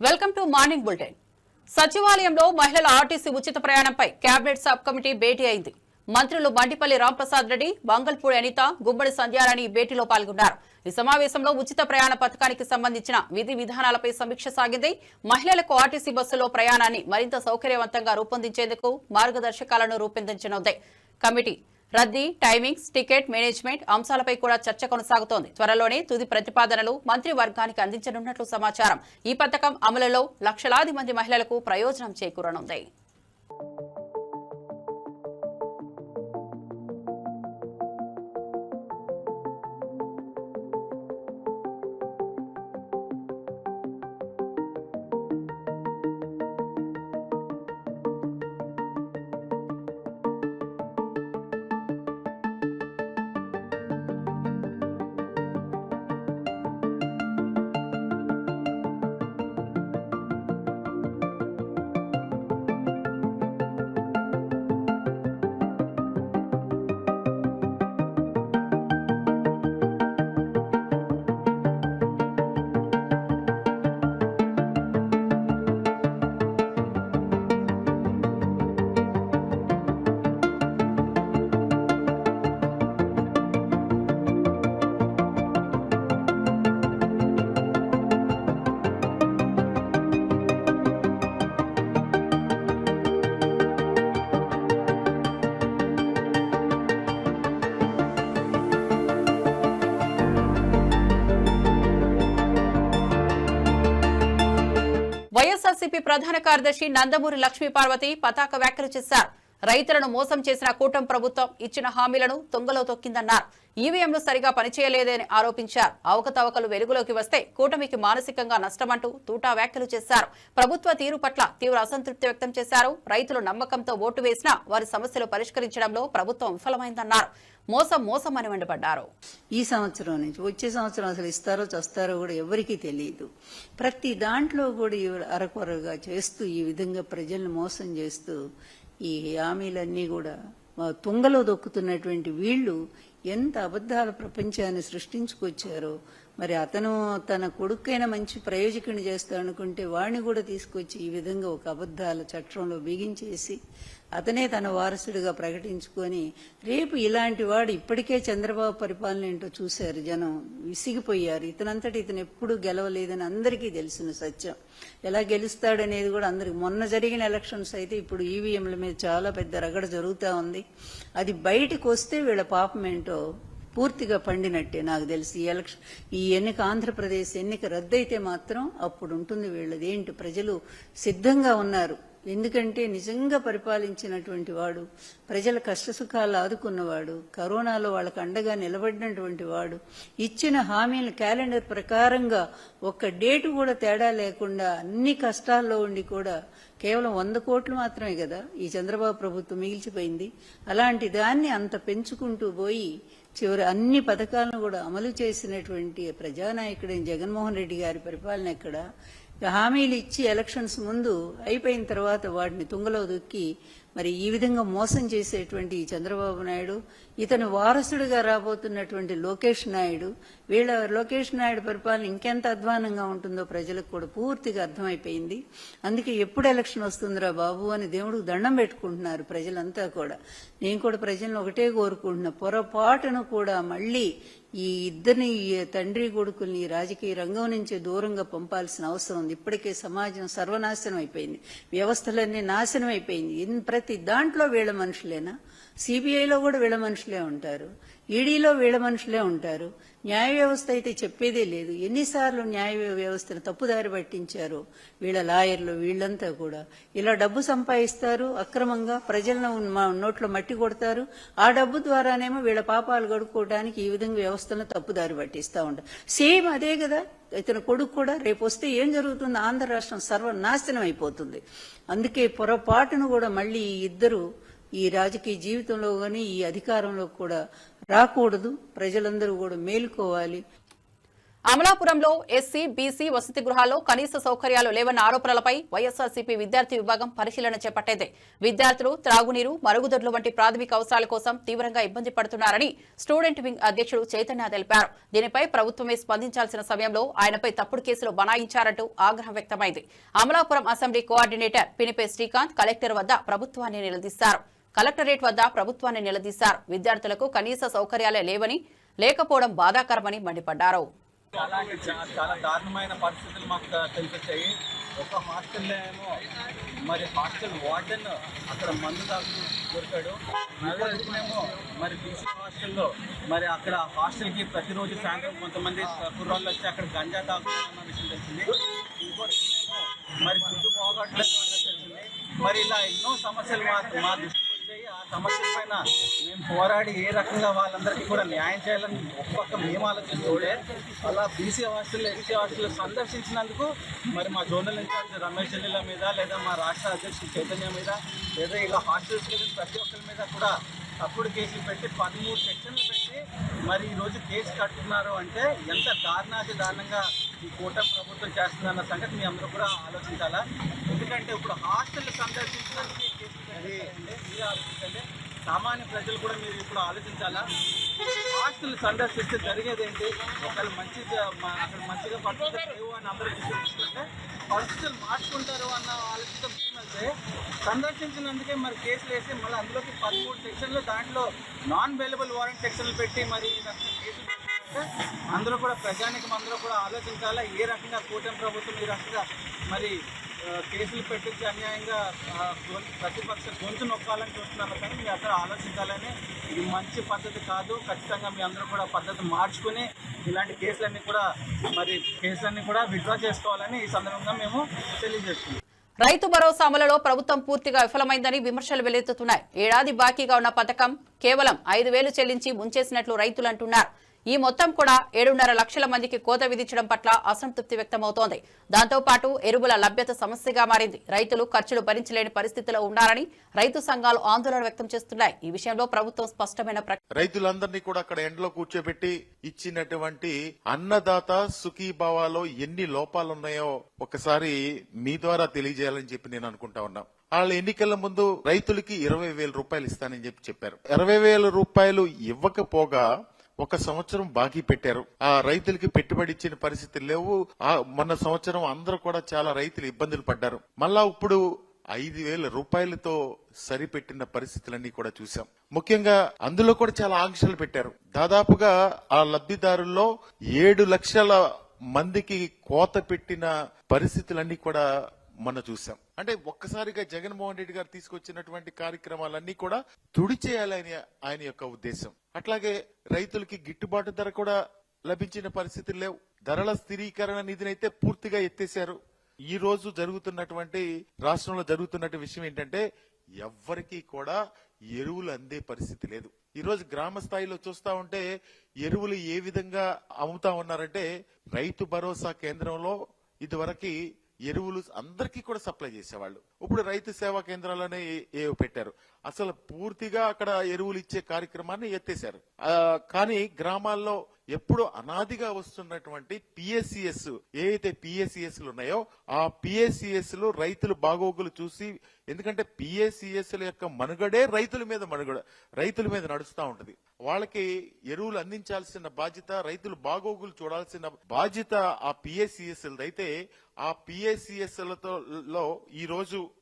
Welcome to morning bulletin. సచివాలయంలో మహిళల RTC ఉచిత ప్రయాణంపై కేబినెట్ సబ్ కమిటీ భేటీ అయింది. మంత్రులు బండిపల్లి రాంప్రసాద్ రెడ్డి, బంగల్పూడి అనిత, గుమ్మడి సంధ్యారాణి భేటీలో పాల్గొన్నారు. ఈ సమావేశంలో ఉచిత ప్రయాణ పథకానికి సంబంధించిన విధి విధానాలపై సమీక్ష సాగింది. మహిళలకు ఆర్టీసీ బస్సులో ప్రయాణాన్ని మరింత సౌకర్యవంతంగా రూపొందించేందుకు మార్గదర్శకాలను రూపొందించనుంది. కమిటీ రద్దీ, టైమింగ్స్, టికెట్ మేనేజ్మెంట్ అంశాలపై కూడా చర్చ కొనసాగుతోంది. త్వరలోనే తుది ప్రతిపాదనలు మంత్రివర్గానికి అందించనున్నట్లు సమాచారం. ఈ పథకం అమలులో లక్షలాది మంది మహిళలకు ప్రయోజనం చేకూరనుంది. వైఎస్ఆర్సీపీ ప్రధాన కార్యదర్శి నందమూరి లక్ష్మీ పార్వతి పతాక వ్యాఖ్యలు చేశారు. రైతులను మోసం చేసిన కూటమి ప్రభుత్వం ఇచ్చిన హామీలను తుంగలో తొక్కిందన్నారు. ఈవీఎంలు సరిగా పనిచేయలేదని ఆరోపించారు. అవకతవకలు వెలుగులోకి వస్తే కూటమికి మానసికంగా నష్టమంటూ తూటా వ్యాఖ్యలు చేశారు. ప్రభుత్వ తీరు పట్ల తీవ్ర అసంతృప్తి వ్యక్తం చేశారు. రైతులు నమ్మకంతో ఓటు వేసినా వారి సమస్యలు పరిష్కరించడంలో ప్రభుత్వం విఫలమైందన్నారు. మోసం అని మండిపడ్డారు. ఈ సంవత్సరం నుంచి వచ్చే సంవత్సరం అసలు ఇస్తారో చస్తారో కూడా ఎవరికీ తెలియదు. ప్రతి దాంట్లో కూడా అరకొరగా చేస్తూ ఈ విధంగా ప్రజలను మోసం చేస్తూ ఈ హామీలన్నీ కూడా తుంగలో దొక్కుతున్నటువంటి వీళ్లు ఎంత అబద్ధాల ప్రపంచాన్ని సృష్టించుకొచ్చారో. మరి అతను తన కొడుకైనా మంచి ప్రయోజకుని చేస్తాడనుకుంటే వాడిని కూడా తీసుకొచ్చి ఈ విధంగా ఒక అబద్ధాల చట్టంలో బిగించేసి అతనే తన వారసుడిగా ప్రకటించుకొని రేపు ఇలాంటి వాడు ఇప్పటికే చంద్రబాబు పరిపాలన ఏంటో చూశారు. జనం విసిగిపోయారు. ఇతనంతటి ఇతను ఎప్పుడూ గెలవలేదని అందరికీ తెలిసిన సత్యం. ఎలా గెలుస్తాడనేది కూడా అందరికి మొన్న జరిగిన ఎలక్షన్స్ అయితే ఇప్పుడు ఈవీఎంల మీద చాలా పెద్ద రగడ జరుగుతూ ఉంది. అది బయటకు వస్తే వీళ్ళ పాపం ఏంటో పూర్తిగా పండినట్టే నాకు తెలిసి. ఈ ఎన్నిక ఆంధ్రప్రదేశ్ ఎన్నిక రద్దయితే మాత్రం అప్పుడు ఉంటుంది వీళ్ళది ఏంటి. ప్రజలు సిద్ధంగా ఉన్నారు. ఎందుకంటే నిజంగా పరిపాలించినటువంటి వాడు, ప్రజల కష్టసుఖాలు ఆదుకున్నవాడు, కరోనాలో వాళ్ళకు అండగా నిలబడినటువంటి వాడు, ఇచ్చిన హామీల క్యాలెండర్ ప్రకారంగా ఒక్క డేటు కూడా తేడా లేకుండా అన్ని కష్టాల్లో ఉండి కూడా కేవలం 100 కోట్లు మాత్రమే కదా ఈ చంద్రబాబు ప్రభుత్వం మిగిల్చిపోయింది. అలాంటి దాన్ని అంత పెంచుకుంటూ పోయి చివరి అన్ని పథకాలను కూడా అమలు చేసినటువంటి ప్రజానాయకుడైన జగన్మోహన్ రెడ్డి గారి పరిపాలన ఎక్కడ. హామీలు ఇచ్చి ఎలక్షన్స్ ముందు అయిపోయిన తర్వాత వాటిని తుంగలో దొక్కి మరి ఈ విధంగా మోసం చేసేటువంటి చంద్రబాబు నాయుడు, ఇతను వారసుడిగా రాబోతున్నటువంటి లోకేష్ నాయుడు, లోకేష్ నాయుడు పరిపాలన ఇంకెంత అధ్వానంగా ఉంటుందో ప్రజలకు కూడా పూర్తిగా అర్థమైపోయింది. అందుకే ఎప్పుడు ఎలక్షన్ వస్తుందిరా బాబు అని దేవుడికి దండం పెట్టుకుంటున్నారు ప్రజలంతా కూడా. నేను కూడా ప్రజలను ఒకటే కోరుకుంటున్నా, పొరపాటును కూడా మళ్లీ ఈ ఇద్దరిని తండ్రి కొడుకుల్ని రాజకీయ రంగం నుంచి దూరంగా పంపాల్సిన అవసరం ఉంది. ఇప్పటికే సమాజం సర్వనాశనం అయిపోయింది, వ్యవస్థలన్నీ నాశనం అయిపోయింది. ప్రతి దాంట్లో వీళ్ళ మనుషులేనా? సిబిఐలో కూడా వీళ్ళ మనుషులే ఉంటారు, ఈడీలో వీళ్ళ మనుషులే ఉంటారు. న్యాయ వ్యవస్థ అయితే చెప్పేదే లేదు. ఎన్నిసార్లు న్యాయ వ్యవస్థను తప్పుదారి పట్టించారు వీళ్ళ లాయర్లు. వీళ్ళంతా కూడా ఇలా డబ్బు సంపాదిస్తారు అక్రమంగా, ప్రజలను నోట్లో మట్టి కొడతారు. ఆ డబ్బు ద్వారానేమో వీళ్ళ పాపాలు గడుపుకోవడానికి ఈ విధంగా వ్యవస్థను తప్పుదారి పట్టిస్తూ ఉంటారు. సేమ్ అదే కదా ఇతను కొడుకు కూడా. రేపు వస్తే ఏం జరుగుతుంది? ఆంధ్ర రాష్ట్రం సర్వనాశనం అయిపోతుంది. అందుకే పొరపాటును కూడా మళ్ళీ ఇద్దరు ఈ రాజకీయ జీవితంలో కానీ ఈ అధికారంలో కూడా రాకూడదు. ప్రజలందరూ కూడా మేలుకోవాలి. అమలాపురంలో ఎస్సీ, బీసీ వసతి గృహాల్లో కనీస సౌకర్యాలు లేవన్న ఆరోపణలపై వైఎస్సార్సీపీ విద్యార్థి విభాగం పరిశీలన చేపట్టింది. విద్యార్థులు త్రాగునీరు, మరుగుదొడ్లు వంటి ప్రాథమిక అవసరాల కోసం తీవ్రంగా ఇబ్బంది పడుతున్నారని స్టూడెంట్ వింగ్ అధ్యక్షుడు చైతన్య తెలిపారు. దీనిపై ప్రభుత్వమే స్పందించాల్సిన సమయంలో ఆయనపై తప్పుడు కేసులు బనాయించారంటూ ఆగ్రహం వ్యక్తమైంది. Amalapuram assembly coordinator Pinipe Srikanth collector వద్ద ప్రభుత్వాన్ని నిలదీశారు. కలెక్టరేట్ వద్ద ప్రభుత్వాన్ని నిలదీశారు. విద్యార్థులకు కనీస సౌకర్యాలే లేకపోవడం బాధాకరమని మండిపడ్డారు. చాలా దారుణమైన పరిస్థితులు మాకు తెలిసొచ్చాయి. ఒక హాస్టల్లో ఏమో మరి హాస్టల్ వార్డెన్ అక్కడ మందు తాగుతూ దొరికాడు. ఇంకోటికేమో మరి బీసీ హాస్టల్లో మరి అక్కడ హాస్టల్కి ప్రతిరోజు సాయంత్రం కొంతమంది కుర్రాళ్ళు వచ్చి అక్కడ గంజా తాగుతారన్న విషయం తెలిసింది. ఇంకోటికేమో మరి ఫుడ్ బాగోట్లేదు అన్నది తెలిసింది. మరి ఇలా ఎన్నో సమస్యలు మా దృష్టికి వచ్చాయి. ఆ సమస్యల పైన మేము పోరాడి ఏ రకంగా వాళ్ళందరికీ కూడా న్యాయం చేయాలని ఒక పక్క మేము ఆలోచిస్తుంటే అలా బీసీ హాస్టల్, ఎస్సీ హాస్టల్ సందర్శించినందుకు మరి మా జోనల్ ఇన్ఛార్జ్ రమేష్ జల్లీల మీద లేదా మా రాష్ట్ర అధ్యక్షుడు చైతన్య మీద లేదా ఇలా హాస్టల్స్ ప్రతి ఒక్కరి మీద కూడా తప్పుడు కేసులు పెట్టి 13 సెక్షన్లు పెట్టి మరి ఈరోజు కేసు కట్టుకున్నారు అంటే ఎంత దారుణంగా ఈ కూటమి ప్రభుత్వం చేస్తుందన్న సంగతి మీ అందరూ కూడా ఆలోచించాలా. ఎందుకంటే ఇప్పుడు హాస్టల్ సందర్శించడానికి కేసులు మీరు ఆలోచించండి. సామాన్య ప్రజలు కూడా మీరు ఇప్పుడు ఆలోచించాలా. హాస్టల్ సందర్శిస్తే జరిగేది ఏంటి? ఒకవేళ అక్కడ మంచిగా పరిస్థితులు లేవు అని అందరూ తీసుకుంటే పరిస్థితులు మార్చుకుంటారు అన్న ఆలోచన మేమైతే సందర్శించినందుకే మరి కేసులు వేసి మళ్ళీ అందులోకి 13 సెక్షన్లు, దాంట్లో నాన్ అవైలబుల్ వారెంట్ సెక్షన్లు పెట్టి మరి కేసులు పెట్టుకుంటే అందులో కూడా ప్రజానికం అందరూ కూడా ఆలోచించాలా. ఏ రకంగా కూటమి ప్రభుత్వం ఈ రకంగా మరి కేసులు పెట్టించి అన్యాయంగా ప్రతిపక్ష గొంతు నొక్కాలని చూస్తున్నాను. కానీ మీ అందరూ ఆలోచించాలని, ఇది మంచి పద్ధతి కాదు. ఖచ్చితంగా మీ అందరూ కూడా పద్ధతి మార్చుకుని ఇలాంటి కేసులన్నీ కూడా విత్డ్రా చేసుకోవాలని ఈ సందర్భంగా మేము తెలియజేస్తున్నాం. రైతు భరోసా అమలులో ప్రభుత్వం పూర్తిగా విఫలమైందని విమర్శలు వెల్లువెత్తుతున్నాయి. ఏడాది బాకీగా ఉన్న పథకం కేవలం 5,000 చెల్లించి ముంచేసినట్లు రైతులు అంటున్నారు. ఈ మొత్తం కూడా 7.5 లక్షల మందికి కోత విధించడం పట్ల అసంతృప్తి వ్యక్తమవుతోంది. దాంతో పాటు ఎరువుల లభ్యత సమస్యగా మారింది. రైతులు ఖర్చులు భరించలేని పరిస్థితిలో ఉన్నారని రైతు సంఘాలు ఆందోళన వ్యక్తం చేస్తున్నాయి. ఈ విషయంలో ప్రభుత్వం స్పష్టమైన రైతులందరినీ కూడా అక్కడ ఎండలో కూర్చోబెట్టి ఇచ్చినటువంటి అన్నదాత సుఖీభావాలో ఎన్ని లోపాలున్నాయో ఒకసారి మీ ద్వారా తెలియజేయాలని చెప్పి నేను అనుకుంటా ఉన్నా. వాళ్ళ ఎన్నికల ముందు రైతులకి 20,000 రూపాయలు ఇస్తానని చెప్పారు. 20,000 రూపాయలు ఇవ్వకపోగా 1 సంవత్సరం బాకీ పెట్టారు. ఆ రైతులకి పెట్టుబడి ఇచ్చిన పరిస్థితులు లేవు. మొన్న సంవత్సరం అందరూ కూడా చాలా రైతులు ఇబ్బందులు పడ్డారు. మళ్ళా ఇప్పుడు 5,000 రూపాయలతో సరిపెట్టిన పరిస్థితులన్నీ కూడా చూసాం. ముఖ్యంగా అందులో కూడా చాలా ఆంక్షలు పెట్టారు. దాదాపుగా ఆ లబ్ధిదారుల్లో 7 లక్షల మందికి కోత పెట్టిన పరిస్థితులన్నీ కూడా మొన్న చూసాం. అంటే ఒక్కసారిగా జగన్మోహన్ రెడ్డి గారు తీసుకొచ్చినటువంటి కార్యక్రమాలన్నీ కూడా తుడిచేయాలని ఆయన యొక్క ఉద్దేశం. అట్లాగే రైతులకి గిట్టుబాటు ధర కూడా లభించిన పరిస్థితులు లేవు. ధరల స్థిరీకరణ నిధినైతే పూర్తిగా ఎత్తేశారు. ఈ రోజు రాష్ట్రంలో జరుగుతున్నటువంటి విషయం ఏంటంటే ఎవ్వరికీ కూడా ఎరువులు అందే పరిస్థితి లేదు. ఈ రోజు గ్రామ స్థాయిలో చూస్తా ఉంటే ఎరువులు ఏ విధంగా అమ్ముతా ఉన్నారంటే రైతు భరోసా కేంద్రంలో ఇదివరకు ఎరువులు అందరికీ కూడా సప్లై చేసేవాళ్ళు. ఇప్పుడు రైతు సేవా కేంద్రాలనే పెట్టారు. అసలు పూర్తిగా అక్కడ ఎరువులు ఇచ్చే కార్యక్రమాన్ని ఎత్తేశారు. కానీ గ్రామాల్లో ఎప్పుడు అనాదిగా వస్తున్నటువంటి పిఎస్సిఎస్ ఏదైతే పిఎస్సిఎస్ ఉన్నాయో ఆ పిఎస్సిఎస్ లు రైతులు బాగోగులు చూసి, ఎందుకంటే పిఎస్సిఎస్ యొక్క మనుగడే రైతుల మీద నడుస్తూ ఉంటది. వాళ్ళకి ఎరువులు అందించాల్సిన బాధ్యత, రైతులు బాగోగులు చూడాల్సిన బాధ్యత ఆ పిఎస్సిఎస్ అయితే ఆ పిఎస్సిఎస్ లో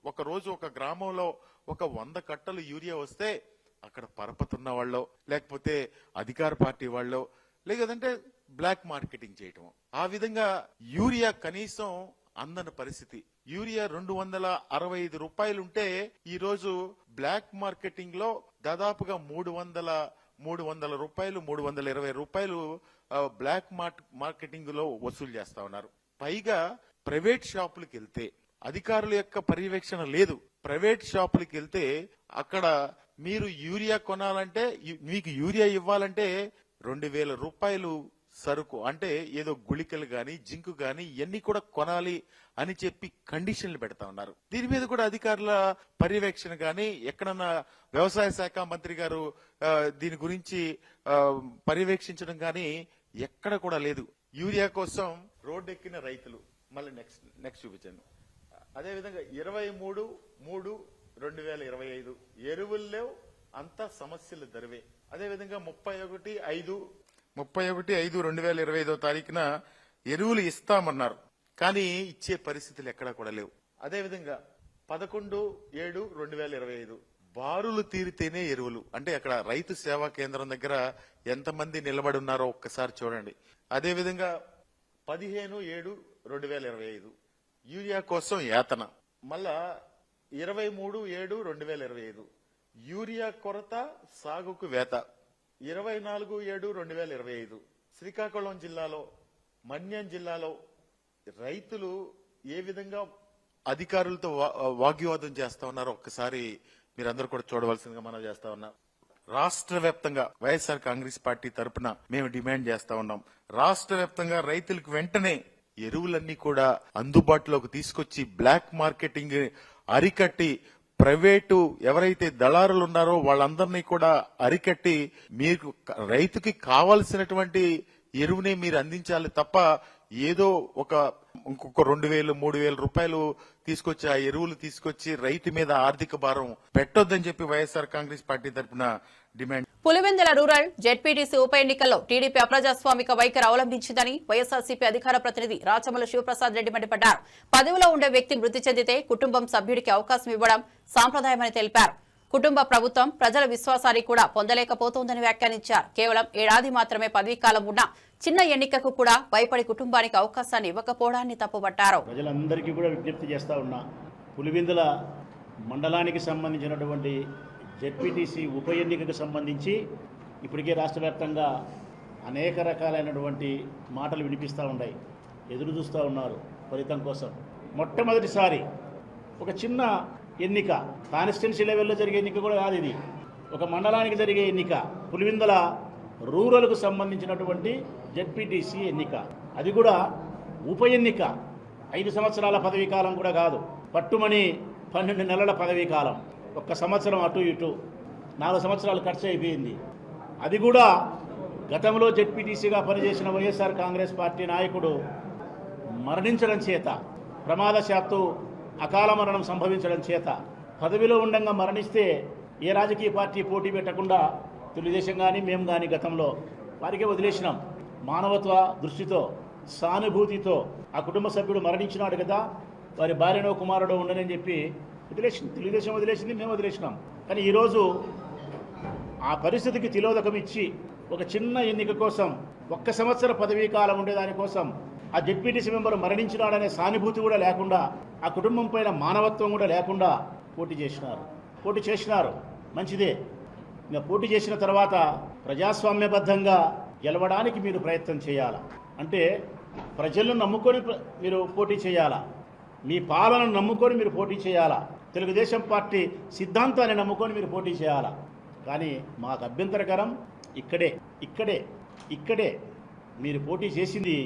ఒక గ్రామంలో 100 కట్టలు యూరియా వస్తే అక్కడ పరపతున్న వాళ్ళు, లేకపోతే అధికార పార్టీ వాళ్ళు, లేదంటే బ్లాక్ మార్కెటింగ్ చేయటం, ఆ విధంగా యూరియా కనీసం అందని పరిస్థితి. యూరియా 265 రూపాయలుంటే ఈ రోజు బ్లాక్ మార్కెటింగ్ లో దాదాపుగా 300 రూపాయలు, 320 రూపాయలు బ్లాక్ మార్కెటింగ్ లో వసూలు చేస్తా ఉన్నారు. పైగా ప్రైవేట్ షాపులకు వెళ్తే అధికారుల యొక్క పర్యవేక్షణ లేదు. ప్రైవేట్ షాపులకు వెళ్తే అక్కడ మీరు యూరియా కొనాలంటే, మీకు యూరియా ఇవ్వాలంటే 2,000 రూపాయలు సరుకు, అంటే ఏదో గుళికలు గాని జింకు గాని ఇవన్నీ కూడా కొనాలి అని చెప్పి కండిషన్లు పెడతా ఉన్నారు. దీని మీద కూడా అధికారుల పర్యవేక్షణ గాని, ఎక్కడన్నా వ్యవసాయ శాఖ మంత్రి గారు దీని గురించి పర్యవేక్షించడం గాని ఎక్కడ కూడా లేదు. యూరియా కోసం రోడ్డెక్కిన రైతులు మళ్ళీ నెక్స్ట్ చూపించండి. అదేవిధంగా 23/3/2025 ఎరువులు లేవు, అంతా సమస్యలు దరివే. అదేవిధంగా 31/5/2025 తారీఖున ఎరువులు ఇస్తామన్నారు, కానీ ఇచ్చే పరిస్థితులు ఎక్కడా కూడా లేవు. అదేవిధంగా 11/7/2025 బారులు తీరితేనే ఎరువులు. అంటే అక్కడ రైతు సేవా కేంద్రం దగ్గర ఎంతమంది నిలబడి ఉన్నారో ఒక్కసారి చూడండి. అదేవిధంగా 15/7/2025 యూరియా కోసం యాతన. మళ్ళా 23/7/2025 యూరియా కొరత, సాగుకు వేత. 24/7/2025 శ్రీకాకుళం జిల్లాలో, మన్యం జిల్లాలో రైతులు ఏ విధంగా అధికారులతో వాగ్వివాదం చేస్తా ఉన్నారో ఒక్కసారి మీరందరూ కూడా చూడవలసిందిగా మనం చేస్తా ఉన్నాం. రాష్ట్ర వ్యాప్తంగా వైఎస్ఆర్ కాంగ్రెస్ పార్టీ తరఫున మేము డిమాండ్ చేస్తా ఉన్నాం. రాష్ట్ర వ్యాప్తంగా రైతులకు వెంటనే ఎరువులన్నీ కూడా అందుబాటులోకి తీసుకొచ్చి బ్లాక్ మార్కెటింగ్ అరికట్టి, ప్రైవేటు ఎవరైతే దళారులు ఉన్నారో వాళ్ళందరినీ కూడా అరికట్టి మీకు రైతుకి కావాల్సినటువంటి ఎరువునే మీరు అందించాలి తప్ప ఏదో ఇంకొక 2,000-3,000 రూపాయలు తీసుకొచ్చి ఆ ఎరువులు తీసుకొచ్చి రైతు మీద ఆర్థిక భారం పెట్టొద్దని చెప్పి వైఎస్ఆర్ కాంగ్రెస్ పార్టీ తరఫున డిమాండ్. పులివెందుల రూరల్ జెడ్పీటీసీ ఉప ఎన్నికల్లో టీడీపీ అప్రజాస్వామిక వైఖరి అవలంబించిందని వైఎస్ఆర్సీపీ అధికార ప్రతినిధి రాచమల్లు శివప్రసాద్ రెడ్డి మండిపడ్డారు. పదవిలో ఉండే వ్యక్తి మృతి చెందితే కుటుంబం సభ్యుడికి అవకాశం ఇవ్వడం సాంప్రదాయమని తెలిపారు. కుటుంబ ప్రభుత్వం ప్రజల విశ్వాసాన్ని కూడా పొందలేకపోతోందని వ్యాఖ్యానించారు. కేవలం ఏడాది మాత్రమే పదవీకాలం ఉన్న చిన్న ఎన్నికకు కూడా భయపడి కుటుంబానికి అవకాశాన్ని ఇవ్వకపోవడాన్ని తప్పుపట్టారు. ప్రజలందరికీ కూడా విజ్ఞప్తి చేస్తా ఉన్నా, పులివెందుల మండలానికి సంబంధించినటువంటి జెడ్పీటీసీ ఉప ఎన్నికకు సంబంధించి ఇప్పటికే రాష్ట్ర వ్యాప్తంగా అనేక రకాలైనటువంటి మాటలు వినిపిస్తూ ఉన్నాయి. ఎదురు చూస్తూ ఉన్నారు ఫలితం కోసం. మొట్టమొదటిసారి ఒక చిన్న ఎన్నిక, కాన్స్టిట్యున్సీ లెవెల్లో జరిగే ఎన్నిక కూడా కాదు ఇది, ఒక మండలానికి జరిగే ఎన్నిక. పులివెందుల రూరల్కు సంబంధించినటువంటి జెడ్పీటీసీ ఎన్నిక, అది కూడా ఉప ఎన్నిక. 5 సంవత్సరాల పదవీ కాలం కూడా కాదు, పట్టుమని 12 నెలల పదవీ కాలం. 1 సంవత్సరం అటు ఇటు 4 సంవత్సరాలు ఖర్చు అయిపోయింది. అది కూడా గతంలో జెడ్పీటీసీగా పనిచేసిన వైఎస్ఆర్ కాంగ్రెస్ పార్టీ నాయకుడు మరణించడం చేత, ప్రమాదశాత్తు అకాల మరణం సంభవించడం చేత, పదవిలో ఉండగా మరణిస్తే ఏ రాజకీయ పార్టీ పోటీ పెట్టకుండా తెలుగుదేశం కానీ మేము కానీ గతంలో వారికే వదిలేసినాం. మానవత్వ దృష్టితో, సానుభూతితో ఆ కుటుంబ సభ్యుడు మరణించినాడు కదా, వారి భార్యనో కుమారుడో ఉండనని చెప్పి వదిలేసింది. తెలుగుదేశం వదిలేసింది, మేము వదిలేసినాం. కానీ ఈరోజు ఆ పరిస్థితికి తిలోదకం ఇచ్చి ఒక చిన్న ఎన్నిక కోసం 1 సంవత్సర పదవీ కాలం ఉండేదానికోసం ఆ జెడ్పీటీసీ మెంబర్ మరణించినాడనే సానుభూతి కూడా లేకుండా, ఆ కుటుంబం పైన మానవత్వం కూడా లేకుండా పోటీ చేసినారు. మంచిదే. ఇంకా పోటీ చేసిన తర్వాత ప్రజాస్వామ్యబద్ధంగా గెలవడానికి మీరు ప్రయత్నం చేయాలా. అంటే ప్రజలను నమ్ముకొని మీరు పోటీ చేయాలా, మీ పాలనను నమ్ముకొని మీరు పోటీ చేయాలా, తెలుగుదేశం పార్టీ సిద్ధాంతాన్ని నమ్ముకొని మీరు పోటీ చేయాలా. కానీ మాకు అభ్యంతరకరం ఇక్కడే మీరు పోటీ చేసింది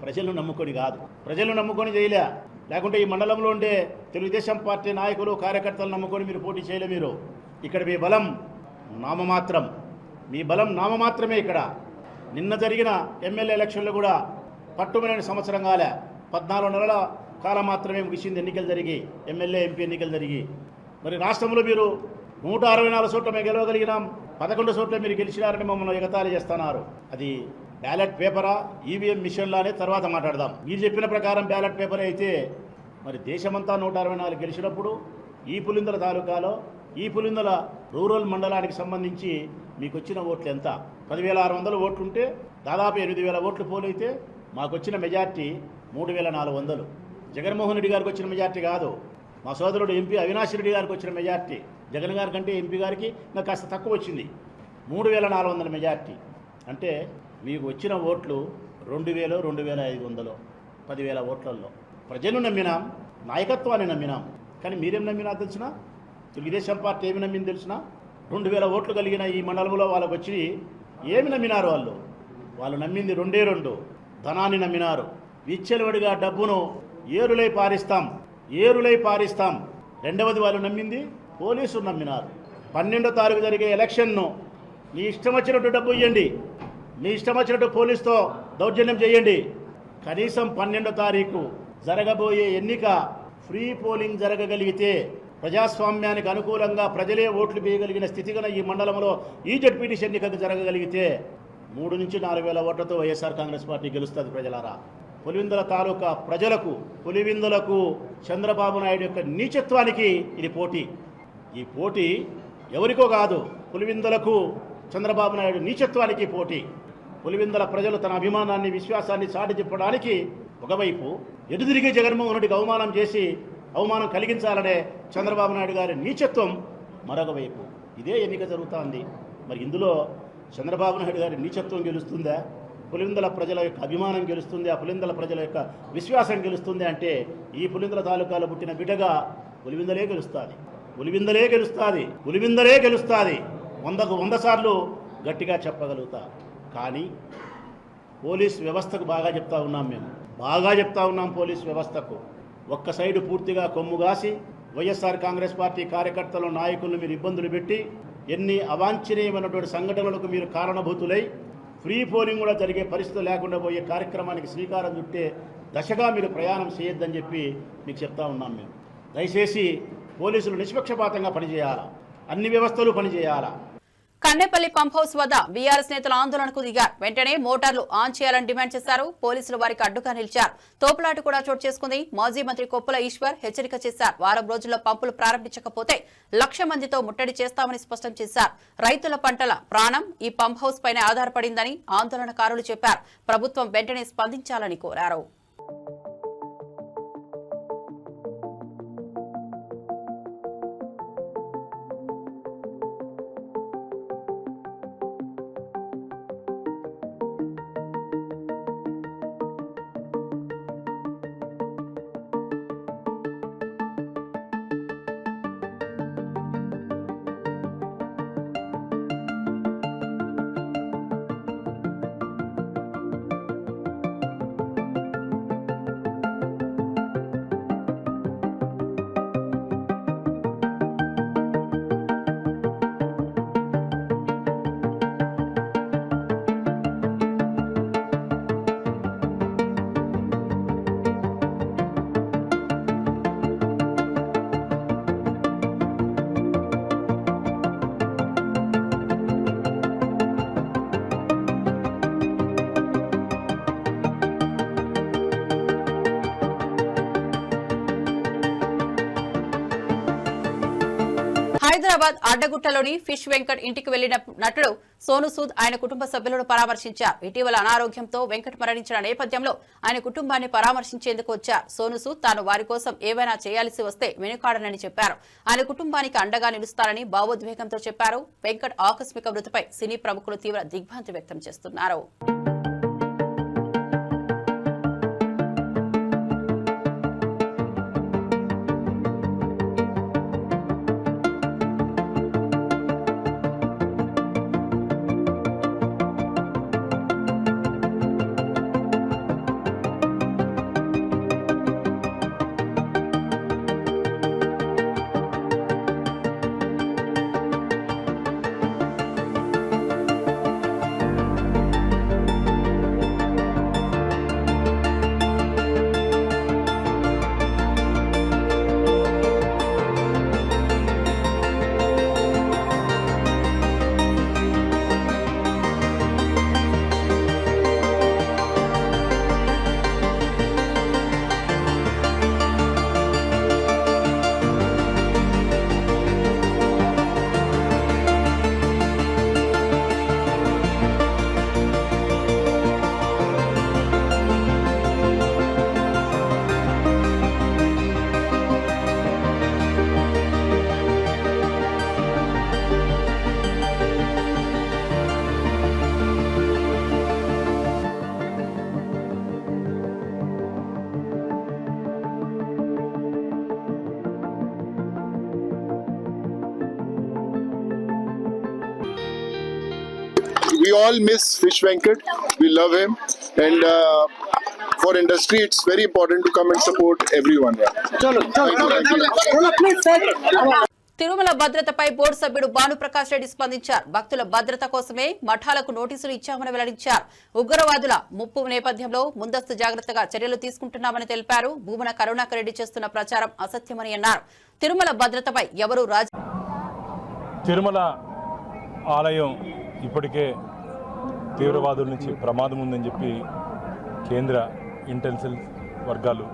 ప్రజలను నమ్ముకొని కాదు, ప్రజలను నమ్ముకొని చేయలే. లేకుంటే ఈ మండలంలో ఉండే తెలుగుదేశం పార్టీ నాయకులు, కార్యకర్తలు నమ్ముకొని మీరు పోటీ చేయలే. మీరు ఇక్కడ మీ బలం నామమాత్రం, మీ బలం నామమాత్రమే. ఇక్కడ నిన్న జరిగిన ఎమ్మెల్యే ఎలక్షన్లు కూడా పట్టుమని సంవత్సరం కాలే, 14 నెలల కాలం మాత్రమే ముగిసింది ఎన్నికలు జరిగి, ఎమ్మెల్యే ఎంపీ ఎన్నికలు జరిగి. మరి రాష్ట్రంలో మీరు 164 చోట్ల మేము గెలవగలిగినాం, 11 చోట్ల మీరు గెలిచినారని మమ్మల్ని ఎగతాళి చేస్తున్నారు. అది బ్యాలెట్ పేపరా, ఈవీఎం మిషన్లానే తర్వాత మాట్లాడదాం. మీరు చెప్పిన ప్రకారం బ్యాలెట్ పేపర్ అయితే మరి దేశమంతా 164 గెలిచినప్పుడు ఈ పులిందల తాలూకాలో, ఈ పులిందల రూరల్ మండలానికి సంబంధించి మీకు వచ్చిన ఓట్లు ఎంత? 10,600 ఓట్లుంటే దాదాపు 8,000 ఓట్లు పోలైతే మాకు వచ్చిన మెజార్టీ 3,400. జగన్మోహన్ రెడ్డి గారికి వచ్చిన మెజార్టీ కాదు, మా సోదరుడు ఎంపీ అవినాష్ రెడ్డి గారికి వచ్చిన మెజార్టీ. జగన్ గారి కంటే ఎంపీ గారికి ఇంకా కాస్త తక్కువ వచ్చింది, 3,400 మెజార్టీ. అంటే మీకు వచ్చిన ఓట్లు 2,000, 2,500, 10,000 ఓట్లలో. ప్రజలు నమ్మినాం, నాయకత్వాన్ని నమ్మినాం. కానీ మీరేం నమ్మినా తెలిసిన, తెలుగుదేశం పార్టీ ఏమి నమ్మింది తెలిసిన, 2,000 ఓట్లు కలిగిన ఈ మండలంలో వాళ్ళకు వచ్చి ఏమి నమ్మినారు? వాళ్ళు నమ్మింది 2 ధనాన్ని నమ్మినారు. విచ్చలవిడిగా డబ్బును ఏరులై పారిస్తాం. రెండవది వాళ్ళు నమ్మింది పోలీసులు నమ్మినారు. 12వ తారీఖు జరిగే ఎలక్షన్ను మీ ఇష్టం వచ్చినట్టు డబ్బు ఇవ్వండి, మీ ఇష్టం వచ్చినట్టు పోలీసుతో దౌర్జన్యం చేయండి. కనీసం 12వ తారీఖు జరగబోయే ఎన్నిక ఫ్రీ పోలింగ్ జరగగలిగితే, ప్రజాస్వామ్యానికి అనుకూలంగా ప్రజలే ఓట్లు వేయగలిగిన స్థితిగన ఈ మండలంలో ఈ జడ్పీటీసీ ఎన్నికకు జరగగలిగితే 3 నుంచి 4 వేల ఓట్లతో వైఎస్ఆర్ కాంగ్రెస్ పార్టీ గెలుస్తుంది. ప్రజలారా, పులివెందుల తాలూకా ప్రజలకు, పులివెందులకు చంద్రబాబు నాయుడు యొక్క నీచత్వానికి ఇది పోటీ. ఈ పోటీ ఎవరికో కాదు, పులివెందులకు చంద్రబాబు నాయుడు నీచత్వానికి పోటీ. పులివెందుల ప్రజలు తన అభిమానాన్ని, విశ్వాసాన్ని చాటి చెప్పడానికి ఒకవైపు, ఎదుదిరిగి జగన్మోహన్ రెడ్డికి అవమానం కలిగించాలనే చంద్రబాబు నాయుడు గారి నీచత్వం మరొక వైపు. ఇదే ఎన్నిక జరుగుతోంది. మరి ఇందులో చంద్రబాబు నాయుడు గారి నీచత్వం గెలుస్తుందా, పులివెందుల ప్రజల యొక్క అభిమానం గెలుస్తుంది, ఆ పులివెందుల ప్రజల యొక్క విశ్వాసం గెలుస్తుంది అంటే ఈ పులివెందుల తాలూకాలో పుట్టిన బిడ్డగా పులివెందులే గెలుస్తుంది. 100కు 100 సార్లు గట్టిగా చెప్పగలుగుతా. కానీ పోలీస్ వ్యవస్థకు బాగా చెప్తా ఉన్నాం పోలీస్ వ్యవస్థకు. ఒక్క సైడు పూర్తిగా కొమ్ముగాసి వైఎస్ఆర్ కాంగ్రెస్ పార్టీ కార్యకర్తలు, నాయకులను మీరు ఇబ్బందులు పెట్టి ఎన్ని అవాంఛనీయమైనటువంటి సంఘటనలకు మీరు కారణభూతులై ఫ్రీ పోలింగ్ కూడా జరిగే పరిస్థితి లేకుండా పోయే కార్యక్రమానికి శ్రీకారం చుట్టే దశగా మీరు ప్రయాణం చేయొద్దని చెప్పి మీకు చెప్తా ఉన్నాం. మేము దయచేసి పోలీసులు నిష్పక్షపాతంగా పనిచేయాలా, అన్ని వ్యవస్థలు పనిచేయాలా. కన్నెపల్లి పంప్ హౌస్ వద్ద బీఆర్ఎస్ నేతలు ఆందోళనకు దిగారు. వెంటనే మోటార్లు ఆన్ చేయాలని డిమాండ్ చేశారు. పోలీసులు వారికి అడ్డుగా నిలిచారు. తోపులాట కూడా చోటు చేసుకుంది. మాజీ మంత్రి కొప్పుల ఈశ్వర్ హెచ్చరిక చేశారు. వారం రోజుల్లో పంపులు ప్రారంభించకపోతే 1,00,000 మందితో ముట్టడి చేస్తామని స్పష్టం చేశారు. రైతుల పంటల ప్రాణం ఈ పంప్ హౌస్ పైన ఆధారపడిందని ఆందోళనకారులు చెప్పారు. ప్రభుత్వం వెంటనే స్పందించాలని కోరారు. హైదరాబాద్ అడ్డగుట్టలోని ఫిష్ వెంకట్ ఇంటికి వెళ్లిన నటుడు సోను సూద్ ఆయన కుటుంబ సభ్యులను పరామర్శించారు. ఇటీవల అనారోగ్యంతో వెంకట్ మరణించిన నేపథ్యంలో ఆయన కుటుంబాన్ని పరామర్శించేందుకు వచ్చారు. సోను సూద్ తాను వారి కోసం ఏవైనా చేయాల్సి వస్తే వెనుకాడనని చెప్పారు. ఆయన కుటుంబానికి అండగా నిలుస్తారని భావోద్వేగంతో చెప్పారు. వెంకట్ ఆకస్మిక మృతిపై సినీ ప్రముఖులు తీవ్ర దిగ్భ్రాంతి వ్యక్తం చేస్తున్నారు. We all miss Fish Venkat. We love him, and for industry, it's very important to come and support everyone. Yeah. Tirumala భద్రతపై బోర్డు సభ్యుడు భానుప్రకాష్ రెడ్డి స్పందించారు. భక్తుల భద్రత కోసమే మఠాలకు నోటీసులు ఇచ్చామని వెల్లడించారు. ఉగ్రవాదుల ముప్పు నేపథ్యంలో ముందస్తు జాగ్రత్తగా చర్యలు తీసుకుంటున్నామని తెలిపారు. భూమన కరుణాకర్ రెడ్డి చేస్తున్న ప్రచారం అసత్యమని అన్నారు. తిరుమల భద్రతపై ఎవరూ తిరుమల ఆలయం ఇప్పటికే తీవ్రవాదుల నుంచి ప్రమాదం ఉందని చెప్పి కేంద్ర ఇంటెలిజెన్స్ వర్గాలు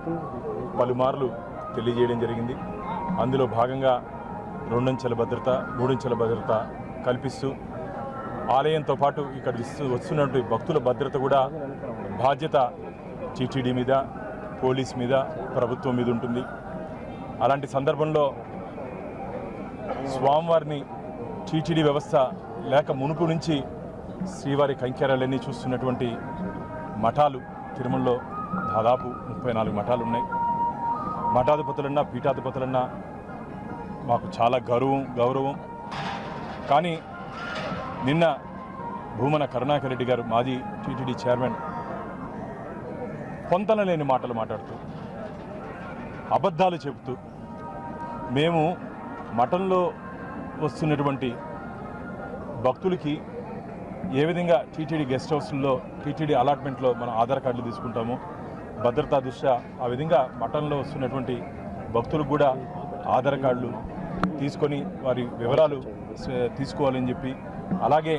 పలుమార్లు తెలియజేయడం జరిగింది. అందులో భాగంగా 2 అంచెల భద్రత 3 అంచెల భద్రత కల్పిస్తూ ఆలయంతో పాటు ఇక్కడ వస్తున్నటువంటి భక్తుల భద్రత కూడా బాధ్యత టీటీడీ మీద, పోలీస్ మీద, ప్రభుత్వం మీద ఉంటుంది. అలాంటి సందర్భంలో స్వామివారిని టీటీడీ వ్యవస్థ లేక మునుపు నుంచి శ్రీవారి కైంకర్యాలన్నీ చూస్తున్నటువంటి మఠాలు తిరుమలలో దాదాపు 34 మఠాలు ఉన్నాయి. మఠాధిపతులన్నా పీఠాధిపతులన్నా మాకు చాలా గౌరవం. కానీ నిన్న భూమన కరుణాకర్ రెడ్డి గారు మాజీ టీటీడీ చైర్మన్ పొంతనలేని మాటలు మాట్లాడుతూ అబద్ధాలు చెబుతూ మేము మఠంలో వస్తున్నటువంటి భక్తులకి ఏ విధంగా టీటీడీ గెస్ట్ హౌస్లో టీటీడీ అలాట్మెంట్లో మనం ఆధార్ కార్డులు తీసుకుంటామో భద్రతా దృష్ట్యా ఆ విధంగా మఠంలో వస్తున్నటువంటి భక్తులకు కూడా ఆధార్ కార్డులు తీసుకొని వారి వివరాలు తీసుకోవాలని చెప్పి, అలాగే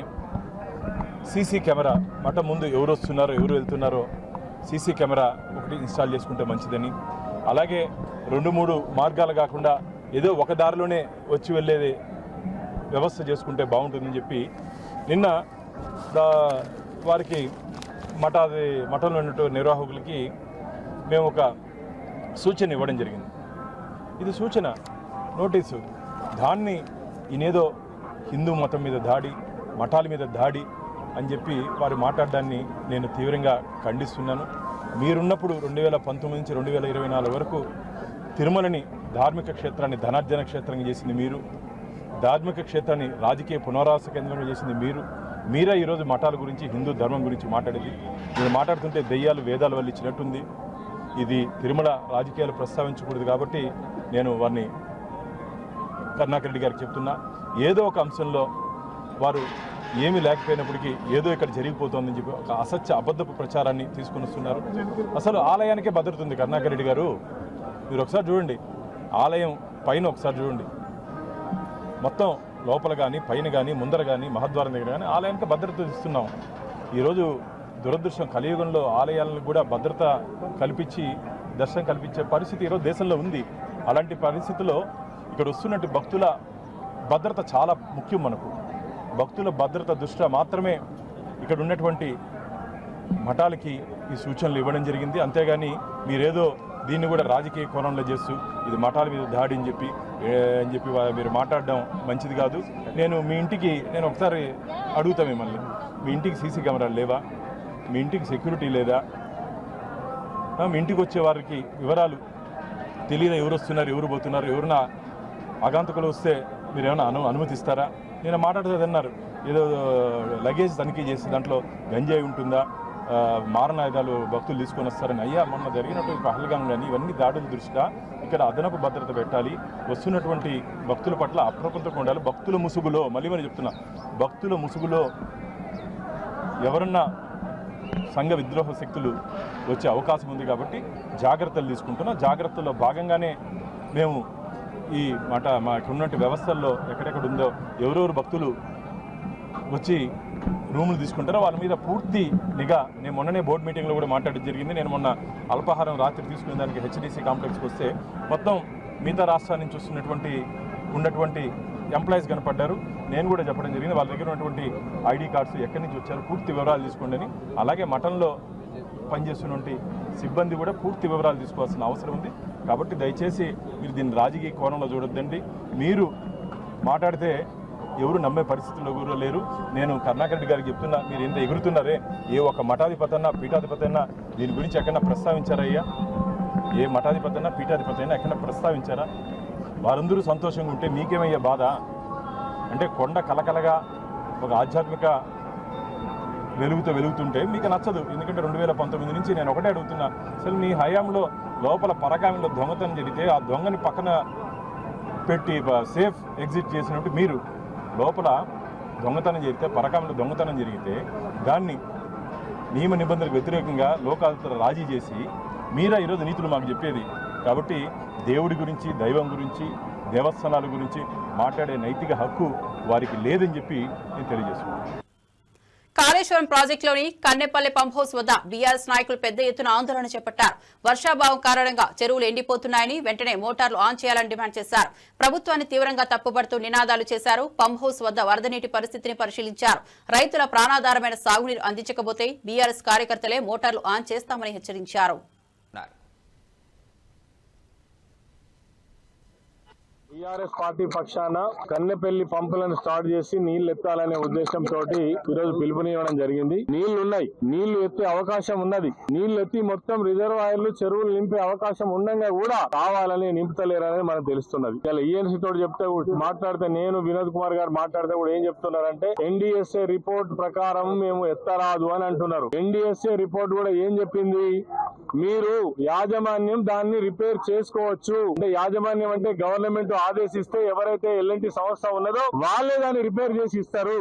సీసీ కెమెరా మఠం ముందు ఎవరు వస్తున్నారో ఎవరు వెళ్తున్నారో సీసీ కెమెరా ఒకటి ఇన్స్టాల్ చేసుకుంటే మంచిదని, అలాగే 2-3 మార్గాలు కాకుండా ఏదో ఒక దారిలోనే వచ్చి వెళ్ళేది వ్యవస్థ చేసుకుంటే బాగుంటుందని చెప్పి నిన్న వారికి మఠంలో ఉన్నటువంటి నిర్వాహకులకి మేము ఒక సూచన ఇవ్వడం జరిగింది. ఇది సూచన, నోటీసు. దాన్ని ఈయనేదో హిందూ మతం మీద దాడి, మఠాల మీద దాడి అని చెప్పి వారు మాట్లాడడాన్ని నేను తీవ్రంగా ఖండిస్తున్నాను. మీరున్నప్పుడు 2019 నుంచి 2024 వరకు తిరుమలని ధార్మిక క్షేత్రాన్ని ధనార్జన క్షేత్రంగా చేసింది మీరు, ధార్మిక క్షేత్రాన్ని రాజకీయ పునరావాస కేంద్రంగా చేసింది మీరే ఈరోజు మఠాల గురించి, హిందూ ధర్మం గురించి మాట్లాడేది. మీరు మాట్లాడుతుంటే దెయ్యాలు వేదాలు వల్ల ఇచ్చినట్టుంది. ఇది తిరుమల రాజకీయాలు ప్రస్తావించకూడదు కాబట్టి నేను వారిని కరుణాకర్ రెడ్డి గారికి చెప్తున్నా. ఏదో ఒక అంశంలో వారు ఏమీ లేకపోయినప్పటికీ ఏదో ఇక్కడ జరిగిపోతుందని చెప్పి ఒక అసత్య అబద్ధపు ప్రచారాన్ని తీసుకుని వస్తున్నారు. అసలు ఆలయానికే భద్రత ఉంది కరుణాకర్ రెడ్డి గారు. మీరు ఒకసారి చూడండి, ఆలయం పైన ఒకసారి చూడండి, మొత్తం లోపల కానీ పైన కానీ ముందర కానీ మహద్వారం దగ్గర కానీ ఆలయానికి భద్రత ఇస్తున్నాం. ఈరోజు దురదృష్టం కలియుగంలో ఆలయాలను కూడా భద్రత కల్పించి దర్శనం కల్పించే పరిస్థితి ఈరోజు దేశంలో ఉంది. అలాంటి పరిస్థితుల్లో ఇక్కడ వస్తున్నట్టు భక్తుల భద్రత చాలా ముఖ్యం. మనకు భక్తుల భద్రత దృష్ట్యా మాత్రమే ఇక్కడ ఉన్నటువంటి మఠాలకి ఈ సూచనలు ఇవ్వడం జరిగింది. అంతేగాని మీరేదో దీన్ని కూడా రాజకీయ కోణంలో చేస్తూ ఇది మఠాల మీద దాడి అని చెప్పి మీరు మాట్లాడడం మంచిది కాదు. మీ ఇంటికి నేను ఒకసారి అడుగుతా మిమ్మల్ని, మీ ఇంటికి సీసీ కెమెరాలు లేవా? మీ ఇంటికి సెక్యూరిటీ లేదా? మీ ఇంటికి వచ్చే వారికి వివరాలు తెలియదా? ఎవరు వస్తున్నారు, ఎవరు పోతున్నారు? ఎవరైనా ఆగంతుకులు వస్తే మీరు ఏమైనా అనుమతిస్తారా? నేను మాట్లాడుతుందన్నారు ఏదో లగేజ్ తనిఖీ చేసి దాంట్లో గంజాయి ఉంటుందా, మారణాయుధాలు భక్తులు తీసుకొని వస్తారని. అయ్యా, మొన్న జరిగినటువంటి పహల్గాం కానీ ఇవన్నీ దాడుల దృష్ట్యా ఇక్కడ అదనపు భద్రత పెట్టాలి. వస్తున్నటువంటి భక్తుల పట్ల అప్రమత్తంగా ఉండాలి. భక్తుల ముసుగులో, మళ్ళీ చెప్తున్నా, భక్తుల ముసుగులో ఎవరన్నా సంఘ విద్రోహ శక్తులు వచ్చే అవకాశం ఉంది కాబట్టి జాగ్రత్తలు తీసుకుంటున్నా. జాగ్రత్తల్లో భాగంగానే మేము ఈ మాకున్నటువంటి వ్యవస్థల్లో ఎక్కడెక్కడ ఉందో ఎవరెవరు భక్తులు వచ్చి రూములు తీసుకుంటారో వాళ్ళ మీద పూర్తి నిఘా. నేను మొన్ననే బోర్డు మీటింగ్లో కూడా మాట్లాడడం జరిగింది. నేను మొన్న అల్పాహారం రాత్రి తీసుకునే దానికి హెచ్డిసి కాంప్లెక్స్కి వస్తే మొత్తం మిగతా రాష్ట్రాల నుంచి ఉన్నటువంటి ఎంప్లాయీస్ కనపడ్డారు. నేను కూడా చెప్పడం జరిగింది, వాళ్ళ దగ్గర ఉన్నటువంటి ఐడి కార్డ్స్ ఎక్కడి నుంచి వచ్చారు పూర్తి వివరాలు తీసుకోండి అని. అలాగే మఠంలో పనిచేస్తున్నటువంటి సిబ్బంది కూడా పూర్తి వివరాలు తీసుకోవాల్సిన అవసరం ఉంది. కాబట్టి దయచేసి మీరు దీన్ని రాజకీయ కోణంలో చూడొద్దండి. మీరు మాట్లాడితే ఎవరు నమ్మే పరిస్థితుల్లో కూడా లేరు. నేను కరుణాకర్ రెడ్డి గారికి చెప్తున్నా, మీరు ఎంత ఎగురుతున్నారే, ఏ ఒక్క మఠాధిపతన్నా పీఠాధిపతన్నా దీని గురించి ఎక్కడన్నా ప్రస్తావించారయ్యా? ఏ మఠాధిపతన్నా పీఠాధిపతైనా ఎక్కడన్నా ప్రస్తావించారా? వారందరూ సంతోషంగా ఉంటే మీకేమయ్యే బాధ? అంటే కొండ కలకలగా ఒక ఆధ్యాత్మిక వెలుగుతుంటే మీకు నచ్చదు. ఎందుకంటే 2019 నుంచి నేను ఒకటే అడుగుతున్నా, అసలు నీ హయాంలో లోపల పరకామిలో దొంగతనం జరిగితే ఆ దొంగని పక్కన పెట్టి సేఫ్ ఎగ్జిట్ చేసినట్టు మీరు లోపల దొంగతనం జరిగితే పరకామలో దొంగతనం జరిగితే దాన్ని నియమ నిబంధనలకు వ్యతిరేకంగా లోకాలతో రాజీ చేసి మీరా ఈరోజు నీతులు మాకు చెప్పేది. కాబట్టి దేవుడి గురించి, దైవం గురించి, దేవస్థానాల గురించి మాట్లాడే నైతిక హక్కు వారికి లేదని చెప్పి నేను తెలియజేస్తున్నాను. కాళేశ్వరం ప్రాజెక్టులోని కన్నెపల్లి పంప్ హౌస్ వద్ద బీఆర్ఎస్ నాయకులు పెద్ద ఎత్తున ఆందోళన చేపట్టారు. వర్షాభావం కారణంగా చెరువులు ఎండిపోతున్నాయని, వెంటనే మోటార్లు ఆన్ చేయాలని డిమాండ్ చేశారు. ప్రభుత్వాన్ని తీవ్రంగా తప్పుపడుతూ నినాదాలు చేశారు. పంప్ హౌస్ వద్ద వరద నీటి పరిస్థితిని పరిశీలించారు. రైతుల ప్రాణాధారమైన సాగునీరు అందించకపోతే బీఆర్ఎస్ కార్యకర్తలే మోటార్లు ఆన్ చేస్తామని హెచ్చరించారు. టీఆర్ఎస్ పార్టీ పక్షాన కన్నెపల్లి పంపులను స్టార్ట్ చేసి నీళ్లు ఎత్తాలనే ఉద్దేశంతో ఈరోజు పిలుపునివ్వడం జరిగింది. నీళ్లున్నాయి, నీళ్లు ఎత్తే అవకాశం ఉన్నది. నీళ్లు ఎత్తి మొత్తం రిజర్వాయర్లు, చెరువులు నింపే అవకాశం ఉండగా కూడా కావాలని నింపుతలేరనేది మనకు తెలుస్తున్నది. ఇలా ఈఎన్సీ తోటి చెప్తే మాట్లాడితే, నేను వినోద్ కుమార్ గారు మాట్లాడితే కూడా ఏం చెప్తున్నారంటే ఎన్డీఎస్ఏ రిపోర్ట్ ప్రకారం మేము ఎత్తరాదు అని అంటున్నారు. ఎన్డీఎస్ఏ రిపోర్ట్ కూడా ఏం చెప్పింది, మీరు యాజమాన్యం దాన్ని రిపేర్ చేసుకోవచ్చు అంటే, యాజమాన్యం అంటే గవర్నమెంట్ ఆదేశిస్తే ఎవరైతే ఎల్ఎన్టీ సంస్థ ఉన్నదో వాళ్ళే దాన్ని రిపేర్ చేసి ఇస్తారు.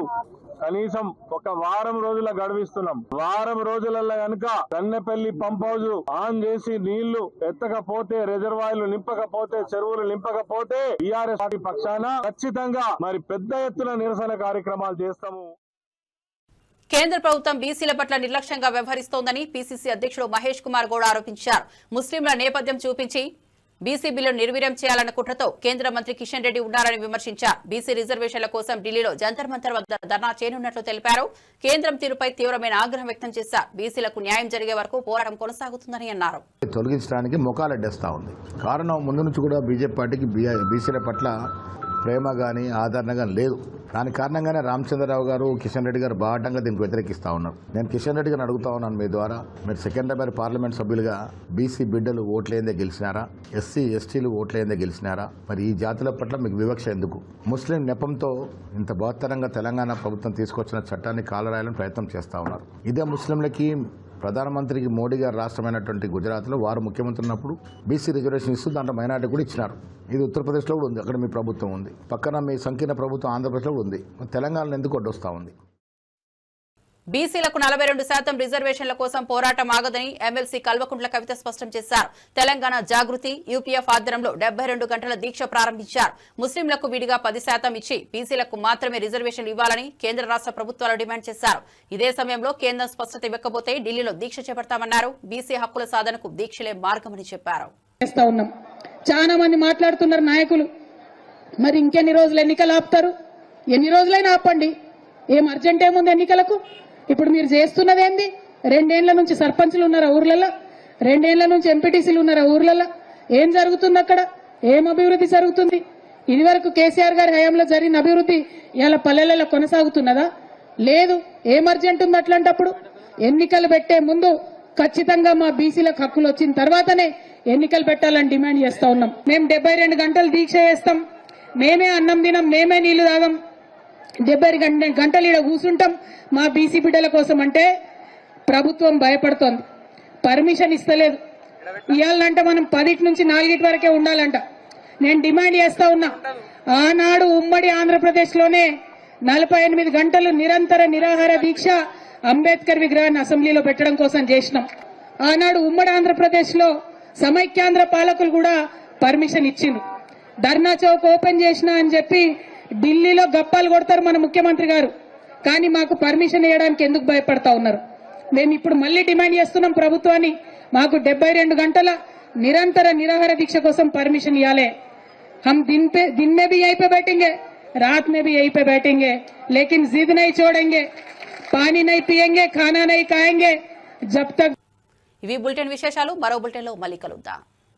కనీసం ఒక వారం రోజుల గడువిస్తున్నాం. వారం రోజులలో కనుక కన్నెపల్లి పంప్ హౌస్ ఆన్ చేసి నీళ్లు ఎత్తకపోతే, రిజర్వాయర్లు నింపకపోతే, చెరువులు నింపకపోతే టీఆర్ఎస్ పార్టీ పక్షాన ఖచ్చితంగా మరి పెద్ద ఎత్తున నిరసన కార్యక్రమాలు చేస్తాము. కేంద్ర ప్రభుత్వం బీసీల పట్ల నిర్లక్ష్యంగా వ్యవహరిస్తోందని పీసీసీ అధ్యక్షుడు మహేష్ కుమార్ గౌడ్ ఆరోపించారు. ముస్లింల నేపథ్యం చూపించి బీసీ బిల్లును నిర్వీర్యం చేయాలన్న కుట్రతో కేంద్ర మంత్రి కిషన్ రెడ్డి ఉన్నారని విమర్శించారు. బీసీ రిజర్వేషన్ల కోసం ఢిల్లీలో జంతర్ మంతర్ వద్ద ధర్నా చేయనున్నట్లు తెలిపారు. కేంద్రం తీరుపై తీవ్రమైన ఆగ్రహం వ్యక్తం చేశారు. బీసీలకు న్యాయం జరిగే వరకు పోరాటం కొనసాగుతుందని అన్నారు. తొలగించడానికి మొఖాలడ్డేస్తా ఉంది. కారణం ముందు నుంచి కూడా బీజేపీ పార్టీకి బీసీల పట్ల ప్రేమ కానీ ఆదరణ కానీ లేదు. దాని కారణంగానే రామచంద్రరావు గారు, కిషన్ రెడ్డి గారు బాటంగా దీనికి వ్యతిరేకిస్తూ ఉన్నారు. నేను కిషన్ రెడ్డి గారిని అడుగుతా ఉన్నాను, మీ ద్వారా మీరు సెకండరీ పార్లమెంట్ సభ్యులుగా బీసీ బిడ్డలు ఓట్లేందే గెలిచినారా, ఎస్సీ ఎస్టీలు ఓట్లేందే గెలిచినారా? మరి ఈ జాతుల పట్ల మీకు వివక్ష ఎందుకు? ముస్లిం నెపంతో ఇంత బహత్తరంగా తెలంగాణ ప్రభుత్వం తీసుకొచ్చిన చట్టాన్ని కాలరాయాలని ప్రయత్నం చేస్తూ ఉన్నారు. ఇదే ముస్లింలకి ప్రధానమంత్రికి మోడీ గారు రాష్ట్రమైనటువంటి గుజరాత్లో వారు ముఖ్యమంత్రి ఉన్నప్పుడు బీసీ రిజర్వేషన్ ఇస్తూ దాంట్లో మైనార్టీ కూడా ఇచ్చినారు. ఇది ఉత్తరప్రదేశ్లో కూడా ఉంది, అక్కడ మీ ప్రభుత్వం ఉంది. పక్కన మీ సంకీర్ణ ప్రభుత్వం ఆంధ్రప్రదేశ్లో కూడా ఉంది. తెలంగాణలో ఎందుకు అడ్డొస్తా ఉంది? బీసీలకు 42% రిజర్వేషన్ల కోసం పోరాటం ఆగదని ఎమ్మెల్సీ కల్వకుంట్ల కవిత స్పష్టం చేశారు. తెలంగాణ జాగృతి యూపీఎఫ్ ఆధ్వర్యంలో 72 గంటల దీక్ష ప్రారంభించారు. ముస్లింలకు విడిగా 10% ఇచ్చి బీసీలకు మాత్రమే రిజర్వేషన్లు ఇవ్వాలని కేంద్ర రాష్ట్ర ప్రభుత్వాలు డిమాండ్ చేశారు. ఇదే సమయంలో కేంద్రం స్పష్టత ఇవ్వకపోతే ఢిల్లీలో దీక్ష చేపడతామన్నారు. బీసీ హక్కుల సాధనకు దీక్షలే మార్గమని చెప్పారు. చాలా మంది మాట్లాడుతున్నారు నాయకులు, మరి ఇంకెన్ని రోజులు ఎన్నికలు ఆపుతారు? ఎన్ని రోజులైనా ఆపండి, ఏం అర్జెంట్ ఏముంది ఎన్నికలకు? ఇప్పుడు మీరు చేస్తున్నది ఏంది? 2 ఏళ్ల నుంచి సర్పంచ్లు ఉన్నారా ఊర్లలో? 2 ఏళ్ల నుంచి ఎంపీటీసీలు ఉన్నారా ఊర్లలో? ఏం జరుగుతుంది అక్కడ? ఏం అభివృద్ధి జరుగుతుంది? ఇదివరకు కేసీఆర్ గారి హయాంలో జరిగిన అభివృద్ధి ఇవాళ పల్లెలలో కొనసాగుతున్నదా? లేదు. ఏం అర్జెంట్ ఉంది అట్లాంటప్పుడు? ఎన్నికలు పెట్టే ముందు ఖచ్చితంగా మా బీసీలకు హక్కులు వచ్చిన తర్వాతనే ఎన్నికలు పెట్టాలని డిమాండ్ చేస్తా ఉన్నాం. మేము 72 గంటలు దీక్ష చేస్తాం. మేమే అన్నం తినం, మేమే నీళ్లు తాగం, 72 గంటలు ఇక్కడ కూర్చుంటాం మా బీసీ బిడ్డల కోసం అంటే ప్రభుత్వం భయపడుతోంది, పర్మిషన్ ఇస్తలేదు. ఇవ్వాలంటే మనం 10 నుంచి 4 వరకే ఉండాలంట. నేను డిమాండ్ చేస్తా ఉన్నా, ఆనాడు ఉమ్మడి ఆంధ్రప్రదేశ్లోనే 48 గంటలు నిరంతర నిరాహార దీక్ష అంబేద్కర్ విగ్రహాన్ని అసెంబ్లీలో పెట్టడం కోసం చేసినాం. ఆనాడు ఉమ్మడి ఆంధ్రప్రదేశ్లో సమైక్యాంధ్ర పాలకులు కూడా పర్మిషన్ ఇచ్చిండ్రు. ధర్నా చౌక్ ఓపెన్ చేసినా అని చెప్పి ఢిల్లీలో గప్పాలు కొడతారు మన ముఖ్యమంత్రి గారు, కానీ మాకు పర్మిషన్ ఇవ్వడానికి ఎందుకు భయపడతా ఉన్నారు? మేము ఇప్పుడు మళ్ళీ డిమాండ్ చేస్తున్నాం ప్రభుత్వాన్ని, మాకు 72 గంటల నిరంతర నిరాహార దీక్ష కోసం పర్మిషన్ ఇవ్వాలి. हम दिन में भी यहीं पे बैठेंगे, रात में भी यहीं पे बैठेंगे, लेकिन जिद नहीं छोड़ेंगे, पानी नहीं पिएंगे, खाना नहीं खाएंगे जब तक. ఇవి బులెటిన్ విశేషాలు. మరో బులెటిన్లో మళ్ళీ కలుద్దాం.